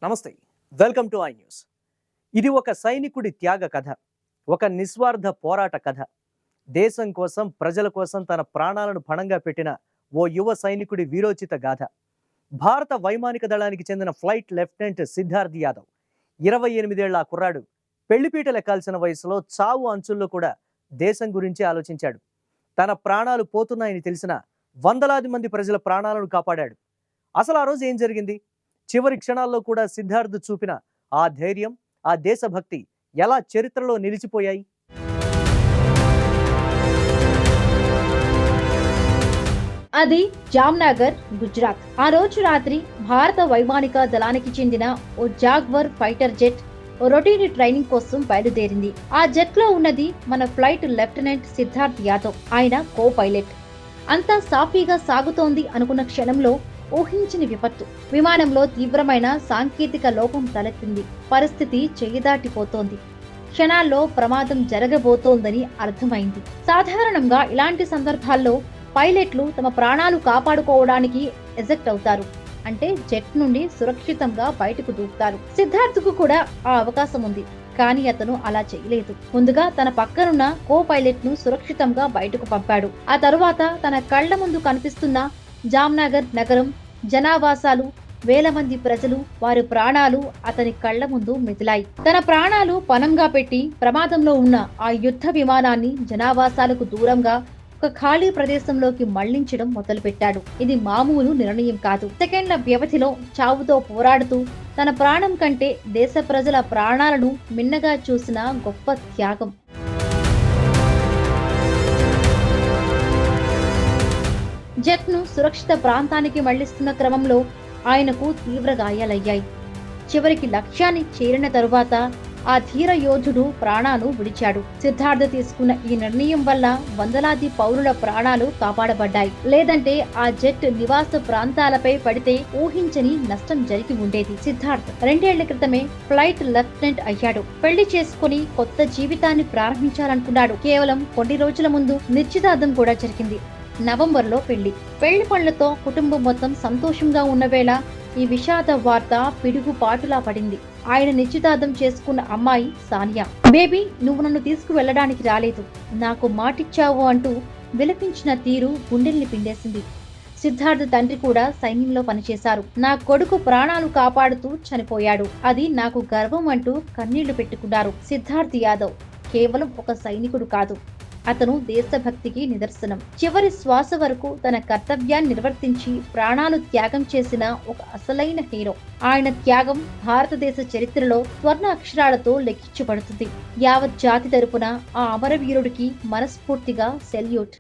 నమస్తే. Welcome to I news. ఇది ఒక సైనికుడి త్యాగ కథ. ఒక నిస్వార్థ పోరాట కథ. దేశం కోసం, ప్రజల కోసం తన ప్రాణాలను పణంగా పెట్టిన ఓ యువ సైనికుడి వీరోచిత గాథ. భారత వైమానిక దళానికి చెందిన ఫ్లైట్ లెఫ్టినెంట్ సిద్ధార్థ్ యాదవ్. 28 ఏళ్ల ఆ కుర్రాడు పెళ్లిపీటలు ఎక్కాల్సిన వయసులో చావు అంచుల్లో కూడా దేశం గురించి ఆలోచించాడు. తన ప్రాణాలు పోతున్నాయని తెలిసిన వందలాది మంది ప్రజల ప్రాణాలను కాపాడాడు. అసలు ఆ రోజు ఏం జరిగింది? చివరి క్షణాల్లో కూడా సిద్ధార్థ్ చూపిన ఆ ధైర్యం, ఆ దేశభక్తి ఎలా చరిత్రలో నిలిచిపోయాయి? అది జామ్నగర్, గుజరాత్. ఆ రోజు రాత్రి భారత వైమానిక దళానికి చెందిన ఓ Jaguar fighter jet routine training కోసం బయలుదేరింది. ఆ జెట్ లో ఉన్నది మన ఫ్లైట్ లెఫ్టినెంట్ సిద్ధార్థ్ యాదవ్. ఆయన కో పైలట్. అంతా సాఫీగా సాగుతోంది అనుకున్న క్షణంలో ఊహించని విపత్తు. విమానంలో తీవ్రమైన సాంకేతిక లోపం తలెత్తింది. పరిస్థితి చెయ్యిదాటిపోతోంది. క్షణాల్లో ప్రమాదం జరగబోతోందని అర్థమైంది. సాధారణంగా ఇలాంటి సందర్భాల్లో పైలట్లు తమ ప్రాణాలు కాపాడుకోవడానికి ఎజెక్ట్ అవుతారు. అంటే జెట్ నుండి సురక్షితంగా బయటకు దూకుతారు. సిద్ధార్థ్కు కూడా ఆ అవకాశం ఉంది. కానీ అతను అలా చేయలేదు. ముందుగా తన పక్కనున్న కో పైలట్ ను సురక్షితంగా బయటకు పంపాడు. ఆ తరువాత తన కళ్ల ముందు కనిపిస్తున్న జామ్నగర్ నగరం, జనావాసాలు, వేల మంది ప్రజలు, వారి ప్రాణాలు అతని కళ్ల ముందు మెదిలాయి. తన ప్రాణాలు పణంగా పెట్టి ప్రమాదంలో ఉన్న ఆ యుద్ధ విమానాన్ని జనావాసాలకు దూరంగా ఒక ఖాళీ ప్రదేశంలోకి మళ్లించడం మొదలుపెట్టాడు. ఇది మామూలు నిర్ణయం కాదు. సెకండ్ల వ్యవధిలో చావుతో పోరాడుతూ తన ప్రాణం కంటే దేశ ప్రజల ప్రాణాలను మిన్నగా చూసిన గొప్ప త్యాగం. జెట్ ను సురక్షిత ప్రాంతానికి మళ్లిస్తున్న క్రమంలో ఆయనకు తీవ్ర గాయాలయ్యాయి. చివరికి లక్ష్యాన్ని చేరిన తరువాత ఆ ధీర యోధుడు ప్రాణాలు విడిచాడు. సిద్ధార్థ్ తీసుకున్న ఈ నిర్ణయం వల్ల వందలాది పౌరుల ప్రాణాలు కాపాడబడ్డాయి. లేదంటే ఆ జెట్ నివాస ప్రాంతాలపై పడితే ఊహించని నష్టం జరిగి ఉండేది. సిద్ధార్థ్ 2 ఏళ్ల క్రితమే ఫ్లైట్ లెఫ్టినెంట్ అయ్యాడు. పెళ్లి చేసుకుని కొత్త జీవితాన్ని ప్రారంభించాలనుకున్నాడు. కేవలం కొన్ని రోజుల ముందు నిశ్చితార్థం కూడా జరిగింది. నవంబర్లో పెళ్లి పనులతో కుటుంబం మొత్తం సంతోషంగా ఉన్న వేళ ఈ విషాద వార్త పిడుగుపాటులా పడింది. ఆయన నిశ్చితార్థం చేసుకున్న అమ్మాయి సానియా, బేబీ నువ్వు నన్ను తీసుకువెళ్లడానికి రాలేదు, నాకు మాటిచ్చావు అంటూ విలపించిన తీరు గుండెల్ని పిండేసింది. సిద్ధార్థ్ తండ్రి కూడా సైన్యంలో పనిచేశారు. నా కొడుకు ప్రాణాలు కాపాడుతూ చనిపోయాడు, అది నాకు గర్వం అంటూ కన్నీళ్లు పెట్టుకున్నారు. సిద్ధార్థ్ యాదవ్ కేవలం ఒక సైనికుడు కాదు, అతను దేశభక్తికి నిదర్శనం. చివరి శ్వాస వరకు తన కర్తవ్యాన్ని నిర్వర్తించి ప్రాణాలు త్యాగం చేసిన ఒక అసలైన హీరో. ఆయన త్యాగం భారతదేశ చరిత్రలో స్వర్ణ అక్షరాలతో లెక్కించబడుతుంది. యావత్ జాతి తరపున ఆ అమరవీరుడికి మనస్ఫూర్తిగా సెల్యూట్.